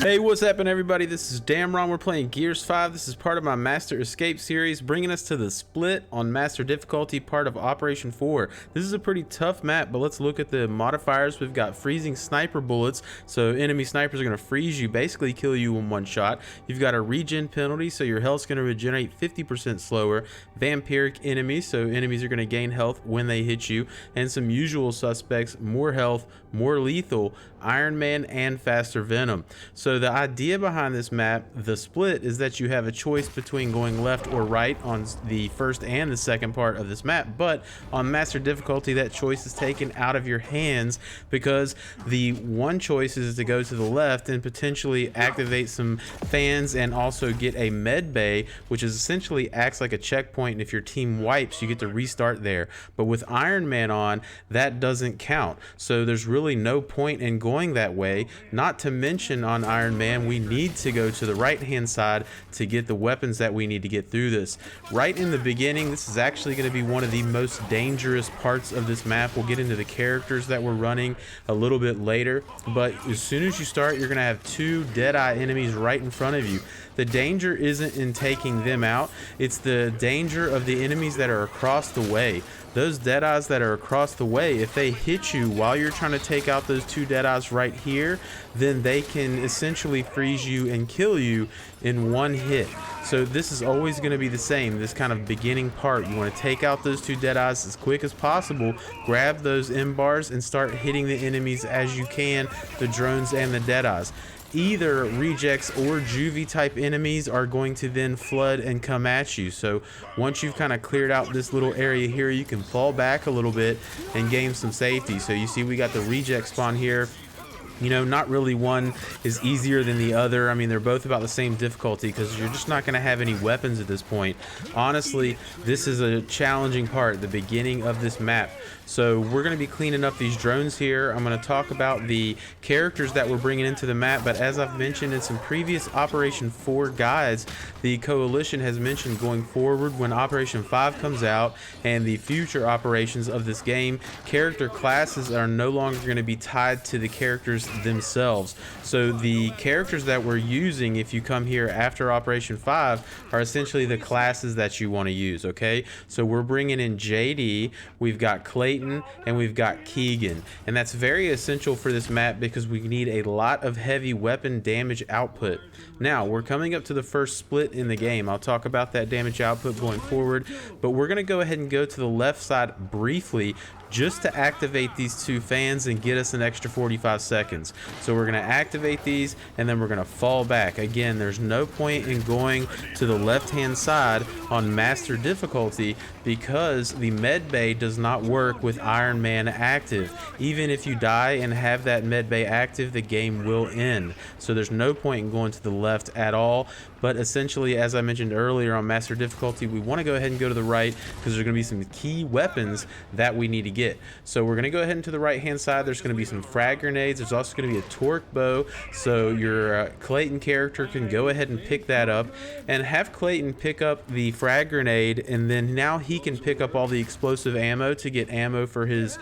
Hey, what's happening, everybody? This is Damron. We're playing Gears 5. This is part of my Master Escape series, bringing us to the split on Master Difficulty, part of Operation 4. This is a pretty tough map, but let's look at the modifiers. We've got freezing sniper bullets, so enemy snipers are going to freeze you, basically kill you in one shot. You've got a regen penalty, so your health's going to regenerate 50% slower. Vampiric enemies, so enemies are going to gain health when they hit you. And some usual suspects, more health, more lethal, Iron Man, and faster venom. So the idea behind this map, the split, is that you have a choice between going left or right on the first and the second part of this map, but on Master Difficulty that choice is taken out of your hands because the one choice is to go to the left and potentially activate some fans and also get a med bay, which is essentially acts like a checkpoint, and if your team wipes you get to restart there. But with Iron Man on, that doesn't count, so there's really no point in going that way. Not to mention on Iron Man, we need to go to the right hand side to get the weapons that we need to get through this. Right in the beginning, this is actually going to be one of the most dangerous parts of this map. We'll get into the characters that we're running a little bit later, but as soon as you start, you're going to have two Deadeye enemies right in front of you. The danger isn't in taking them out, it's the danger of the enemies that are across the way. Those Deadeyes that are across the way, if they hit you while you're trying to take out those two Deadeyes right here, then they can essentially freeze you and kill you in one hit. So this is always going to be the same, this kind of beginning part. You want to take out those two Deadeyes as quick as possible, grab those M bars and start hitting the enemies as you can, the drones and the Deadeyes. Either rejects or juvie type enemies are going to then flood and come at you. So once you've kind of cleared out this little area here, you can fall back a little bit and gain some safety. So you see we got the reject spawn here. You know, not really one is easier than the other. I mean, they're both about the same difficulty because you're just not going to have any weapons at this point. Honestly, this is a challenging part, the beginning of this map. So we're going to be cleaning up these drones here. I'm going to talk about the characters that we're bringing into the map, but as I've mentioned in some previous Operation 4 guides, the Coalition has mentioned going forward when Operation 5 comes out and the future operations of this game, character classes are no longer going to be tied to the characters themselves. So the characters that we're using, if you come here after Operation 5, are essentially the classes that you want to use, okay? So we're bringing in JD, we've got Clayton, and we've got Keegan, and that's very essential for this map because we need a lot of heavy weapon damage output. Now we're coming up to the first split in the game. I'll talk about that damage output going forward, but we're going to go ahead and go to the left side briefly just to activate these two fans and get us an extra 45 seconds. So we're going to activate these and then we're going to fall back. Again, there's no point in going to the left hand side on Master Difficulty because the med bay does not work with Iron Man active. Even if you die and have that med bay active, the game will end. So there's no point in going to the left at all. But essentially, as I mentioned earlier on Master Difficulty, we want to go ahead and go to the right because there's going to be some key weapons that we need to get. So we're going to go ahead and to the right hand side. There's going to be some frag grenades. There's also going to be a torque bow, so your Clayton character can go ahead and pick that up and have Clayton pick up the frag grenade, and then now he can pick up all the explosive ammo to get ammo for his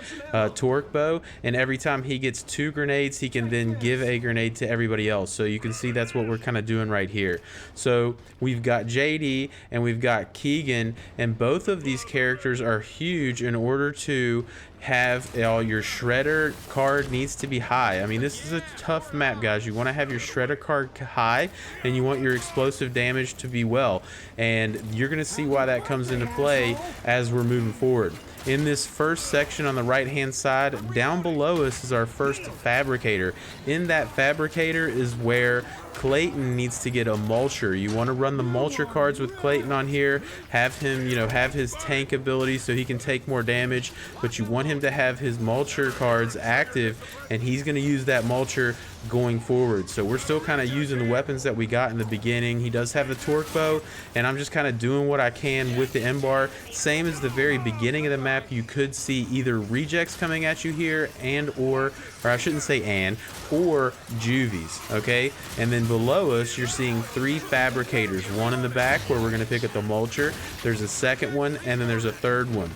torque bow, and every time he gets 2 grenades he can then give a grenade to everybody else. So you can see that's what we're kind of doing right here. So we've got JD and we've got Keegan, and both of these characters are huge in order to have your shredder card needs to be high. I mean, this is a tough map, guys. You want to have your shredder card high and you want your explosive damage to be well, and you're going to see why that comes into play as we're moving forward. In this first section on the right hand side, down below us is our first fabricator. In that fabricator is where Clayton needs to get a mulcher. You want to run the mulcher cards with Clayton on here, have him, have his tank ability so he can take more damage, but you want him to have his mulcher cards active, and he's going to use that mulcher going forward. So we're still kind of using the weapons that we got in the beginning. He does have the torque bow, and I'm just kind of doing what I can with the M bar. Same as the very beginning of the map, you could see either rejects coming at you here and or I shouldn't say or juvies, okay? And then below us you're seeing 3 fabricators, one in the back where we're going to pick up the mulcher, there's a second one, and then there's a third one.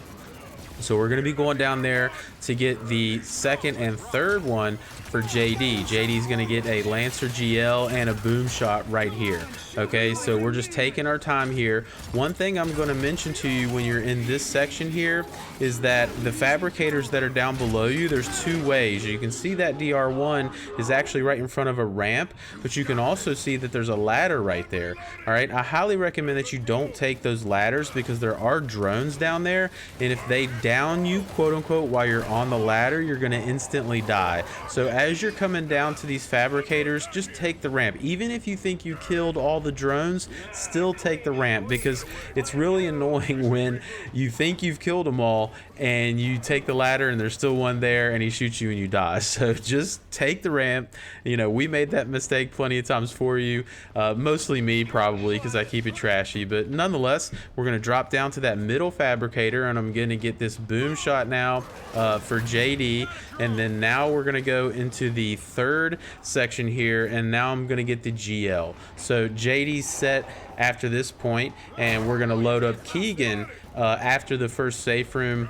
So we're going to be going down there to get the second and third one for JD. JD is going to get a Lancer GL and a boom shot right here. Okay, so we're just taking our time here. One thing I'm going to mention to you when you're in this section here is that the fabricators that are down below you, there's two ways. You can see that DR1 is actually right in front of a ramp, but you can also see that there's a ladder right there. All right, I highly recommend that you don't take those ladders because there are drones down there, and if they down you, quote unquote, while you're on the ladder, you're going to instantly die. So as you're coming down to these fabricators, just take the ramp. Even if you think you killed all the drones, still take the ramp, because it's really annoying when you think you've killed them all and you take the ladder and there's still one there and he shoots you and you die. So just take the ramp. You know, we made that mistake plenty of times for you, mostly me probably because I keep it trashy, but nonetheless, we're going to drop down to that middle fabricator and I'm going to get this boom shot now for JD, and then now we're going to go into the third section here, and now I'm going to get the GL. So JD's set after this point, and we're going to load up Keegan after the first safe room,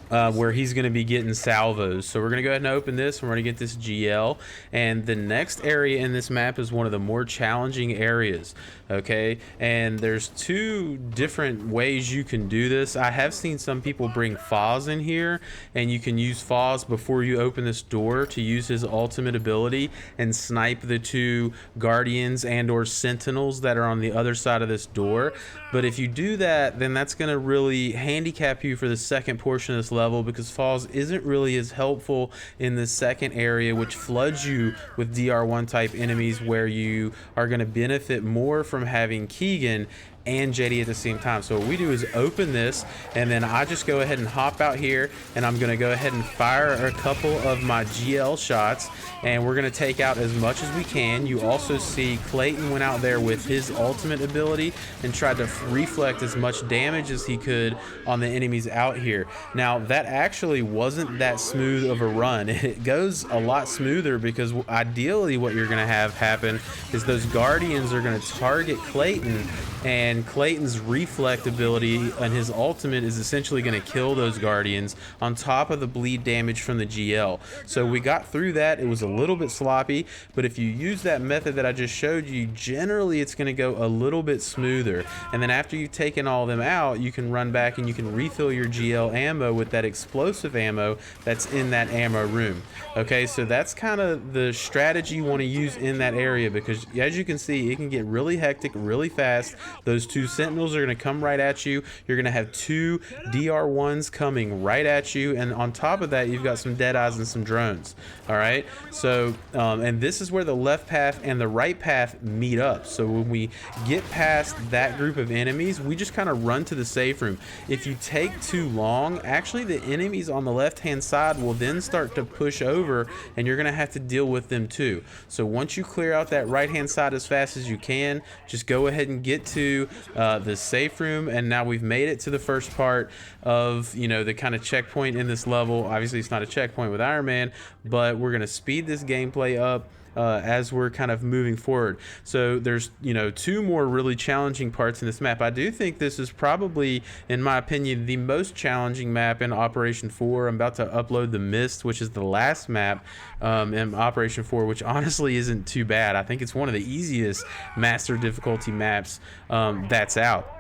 where he's going to be getting salvos. So we're going to go ahead and open this, and we're going to get this GL. And the next area in this map is one of the more challenging areas. Okay, and there's two different ways you can do this. I have seen some people bring Foz in here, and you can use Foz before you open this door to use his ultimate ability and snipe the two guardians and or sentinels that are on the other side of this door. But if you do that, then that's going to really handicap you for the second portion of this level, because Foz isn't really as helpful in the second area, which floods you with DR1 type enemies, where you are going to benefit more from having Keegan and JD at the same time. So what we do is open this, and then I just go ahead and hop out here, and I'm going to go ahead and fire a couple of my GL shots, and we're going to take out as much as we can. You also see Clayton went out there with his ultimate ability and tried to reflect as much damage as he could on the enemies out here. Now that actually wasn't that smooth of a run. It goes a lot smoother because ideally what you're going to have happen is those guardians are going to target Clayton, and Clayton's reflect ability and his ultimate is essentially going to kill those guardians on top of the bleed damage from the GL. So we got through that. It was a little bit sloppy, but if you use that method that I just showed you, generally it's going to go a little bit smoother. And then after you've taken all of them out, you can run back and you can refill your GL ammo with that explosive ammo that's in that ammo room. Okay, so that's kind of the strategy you want to use in that area, because as you can see, it can get really hectic really fast. Those two sentinels are going to come right at you. You're going to have two DR1s coming right at you, and on top of that, you've got some dead eyes and some drones. All right, so and this is where the left path and the right path meet up. So when we get past that group of enemies, we just kind of run to the safe room. If you take too long, actually the enemies on the left hand side will then start to push over, and you're going to have to deal with them too. So once you clear out that right hand side as fast as you can, just go ahead and get to the safe room. And now we've made it to the first part of, you know, the kind of checkpoint in this level. Obviously it's not a checkpoint with Iron Man, but we're going to speed this gameplay up as we're kind of moving forward. So there's, you know, two more really challenging parts in this map. I do think this is probably, in my opinion, the most challenging map in Operation 4. I'm about to upload the Mist, which is the last map in Operation 4, which honestly isn't too bad. I think it's one of the easiest master difficulty maps that's out.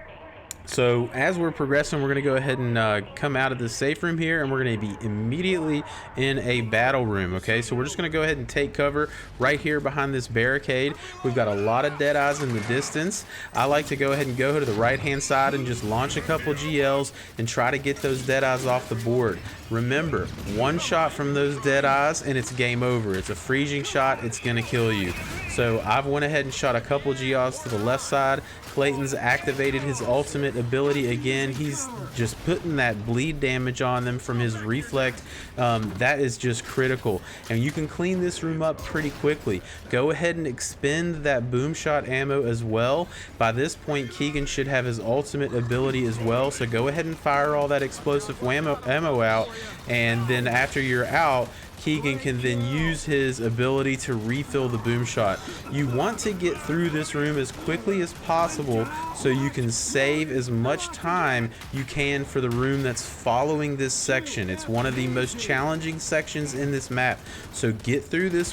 So as we're progressing, we're going to go ahead and come out of the safe room here, and we're going to be immediately in a battle room. Okay, so we're just going to go ahead and take cover right here behind this barricade. We've got a lot of dead eyes in the distance. I like to go ahead and go to the right hand side and just launch a couple GLs and try to get those dead eyes off the board. Remember, one shot from those dead eyes and it's game over. It's a freezing shot. It's going to kill you. So I've went ahead and shot a couple GLs to the left side. Clayton's activated his ultimate ability again. He's just putting that bleed damage on them from his reflect. That is just critical, and you can clean this room up pretty quickly. Go ahead and expend that boom shot ammo as well. By this point, Keegan should have his ultimate ability as well, so go ahead and fire all that explosive ammo out, and then after you're out, Keegan can then use his ability to refill the boom shot. You want to get through this room as quickly as possible so you can save as much time you can for the room that's following this section. It's one of the most challenging sections in this map. So get through this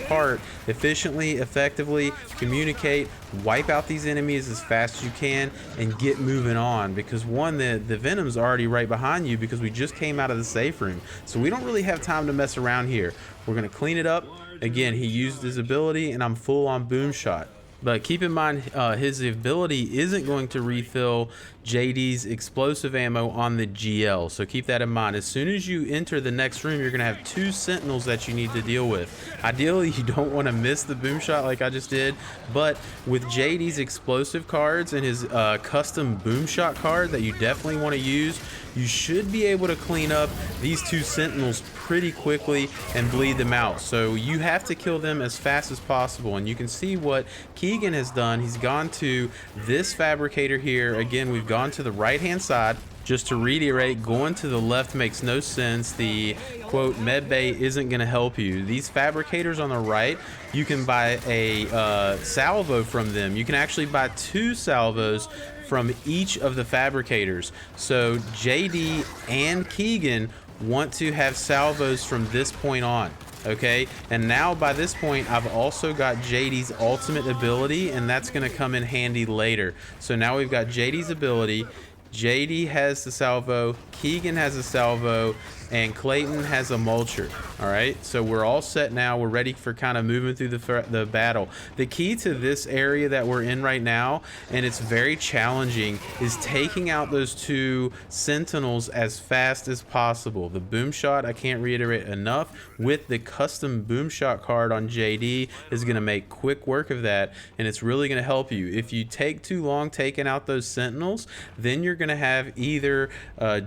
part efficiently, effectively, communicate, wipe out these enemies as fast as you can, and get moving on, because one, the Venom's already right behind you because we just came out of the safe room. So we don't really have time to mess around here. We're gonna clean it up. Again, he used his ability and I'm full on boom shot. But keep in mind, his ability isn't going to refill JD's explosive ammo on the GL. So keep that in mind. As soon as you enter the next room, you're going to have 2 sentinels that you need to deal with. Ideally, you don't want to miss the boom shot like I just did. But with JD's explosive cards and his custom boom shot card that you definitely want to use, you should be able to clean up these 2 sentinels pretty quickly and bleed them out. So you have to kill them as fast as possible. And you can see what Keegan has done. He's gone to this fabricator here. Again, we've gone to the right hand side. Just to reiterate, going to the left makes no sense. The quote med bay isn't going to help you. These fabricators on the right, you can buy a salvo from them. You can actually buy 2 salvos from each of the fabricators. So JD and Keegan want to have salvos from this point on. Okay, and now by this point I've also got JD's ultimate ability, and that's going to come in handy later. So now we've got JD's ability, JD has the salvo, Keegan has a salvo, and Clayton has a mulcher. All right, so we're all set now. We're ready for kind of moving through the battle. The key to this area that we're in right now, and it's very challenging, is taking out those 2 sentinels as fast as possible. The boom shot, I can't reiterate enough, with the custom boom shot card on JD is going to make quick work of that, and it's really going to help you. If you take too long taking out those sentinels, then you're going to have either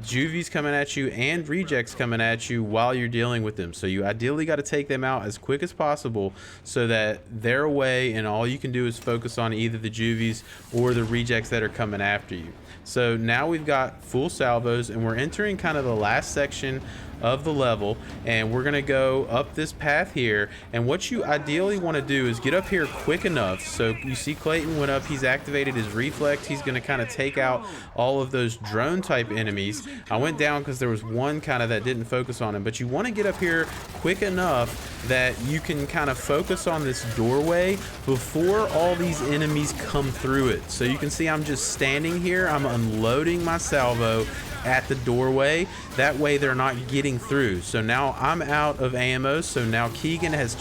juvies coming at you and rejects coming at you while you're dealing with them. So you ideally got to take them out as quick as possible so that they're away and all you can do is focus on either the juvies or the rejects that are coming after you. So now we've got full salvos and we're entering kind of the last section of the level, and we're gonna go up this path here. And what you ideally want to do is get up here quick enough. So you see Clayton went up, he's activated his reflex, he's gonna kind of take out all of those drone type enemies. I went down because there was one kind of that didn't focus on him, but you want to get up here quick enough that you can kind of focus on this doorway before all these enemies come through it. So you can see I'm just standing here, I'm unloading my salvo at the doorway. That way they're not getting through. So now I'm out of ammo. So now Keegan has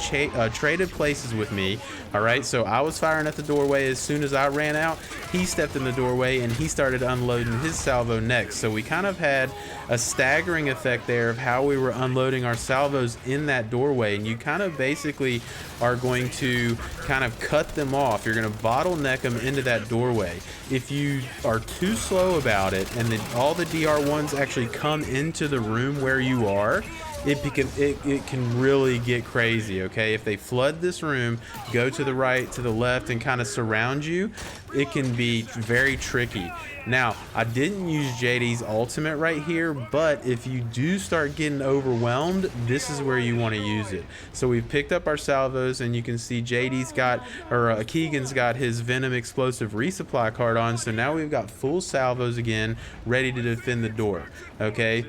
traded places with me. All right, so I was firing at the doorway. As soon as I ran out, he stepped in the doorway and he started unloading his salvo next. So we kind of had a staggering effect there of how we were unloading our salvos in that doorway. And you kind of basically are going to kind of cut them off. You're going to bottleneck them into that doorway. If you are too slow about it and all the DR1s actually come into the room where you are, it can really get crazy. Okay, if they flood this room, go to the right, to the left, and kind of surround you, it can be very tricky. Now, I didn't use JD's ultimate right here, but if you do start getting overwhelmed, this is where you want to use it. So we've picked up our salvos, and you can see JD's got, or Keegan's got his Venom explosive resupply card on. So now we've got full salvos again, ready to defend the door. Okay.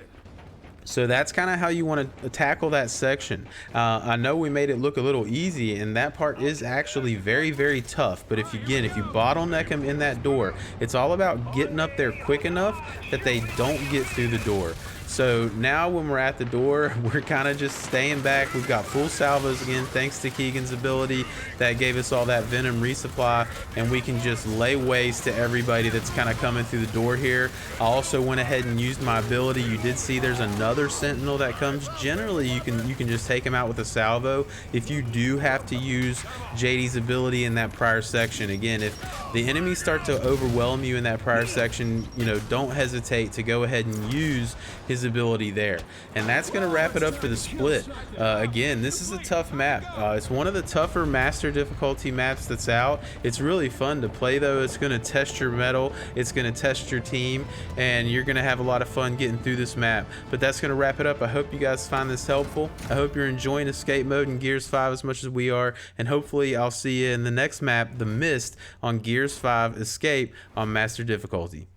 So that's kind of how you want to tackle that section. I know we made it look a little easy, and that part is actually very, very tough. But if you bottleneck them in that door, it's all about getting up there quick enough that they don't get through the door. So now when we're at the door, we're kind of just staying back. We've got full salvos again, thanks to Keegan's ability that gave us all that Venom resupply, and we can just lay waste to everybody that's kind of coming through the door here. I also went ahead and used my ability. You did see there's another sentinel that comes. Generally, you can just take him out with a salvo. If you do have to use JD's ability in that prior section, again, if the enemies start to overwhelm you in that prior section, don't hesitate to go ahead and use his ability there. And that's going to wrap it up for the split. Again, this is a tough map. It's one of the tougher master difficulty maps that's out. It's really fun to play though. It's going to test your mettle, it's going to test your team, and you're going to have a lot of fun getting through this map. But that's going gonna wrap it up. I hope you guys find this helpful. I hope you're enjoying escape mode in Gears 5 as much as we are, and hopefully I'll see you in the next map, The Mist, on Gears 5 Escape on Master difficulty.